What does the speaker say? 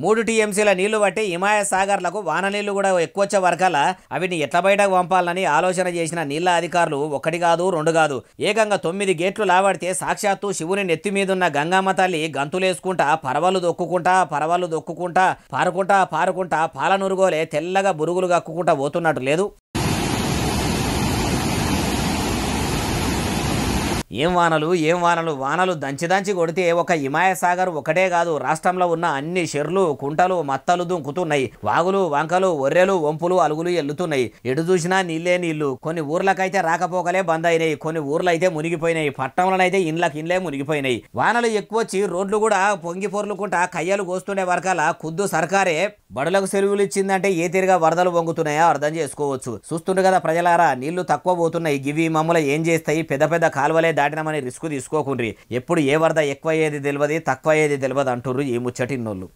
3 టీఎంసీల నీళ్లు బట్టి హిమాయత్ సాగర్లకు వాన నీళ్లు కూడా ఎక్కువచ్చే వరకల అవిని ఎట్ల బయటకు పంపాలని ఆలోచన చేసిన నీళ్ల అధికారులు ఒకటి కాదు రెండు కాదు ఏకంగా 9 గేట్లు లావడితే సాక్షాత్తు శివుని నెత్తి మీదున్న గంగమ్మ తల్లి గంతులేసుకుంటా పరవలు దొక్కుకుంటా పారుకుంటా పాలనురుగోలే తెల్లగా బురుగులు కక్కుకుంటా పోతున్నట్టు లేదు. ఏం వానలు దంచి కొడితే ఒక హిమాయత్ సాగర్ ఒకటే కాదు రాష్ట్రంలో ఉన్న అన్ని చెర్లు కుంటలు మత్తలు దుంకుతున్నాయి. వాగులు వంకలు ఒర్రెలు వంపులు అలుగులు ఎల్లుతున్నాయి. ఎటు చూసినా నీళ్లే నీళ్లు. కొన్ని ఊర్లకైతే రాకపోకలే బంద్ అయినాయి. కొన్ని ఊర్లు అయితే మునిగిపోయినాయి. పట్టణంలోనైతే ఇండ్లే మునిగిపోయినాయి. వానలు ఎక్కువచ్చి రోడ్లు కూడా పొంగి పొర్లుకుంటా కయ్యలు కోస్తుండే వరకాల ఖుద్దు సర్కారే బడులకు సెలవులు ఇచ్చిందంటే ఏ తీరుగా వరదలు పొంగుతున్నాయో అర్థం చేసుకోవచ్చు. చూస్తుండే కదా ప్రజలారా, నీళ్లు తక్కువ పోతున్నాయి. గివి మమ్మల్ని ఏం చేస్తాయి, పెద్ద కాలువలే దాటినామని రిస్క్ తీసుకోకుండ్రి. ఎప్పుడు ఏ వరద ఎక్కువ అయ్యేది తెలియదు, తక్కువ అయ్యేది తెలియదు అంటుర్రు ఈ ముచ్చటిన్నోళ్ళు.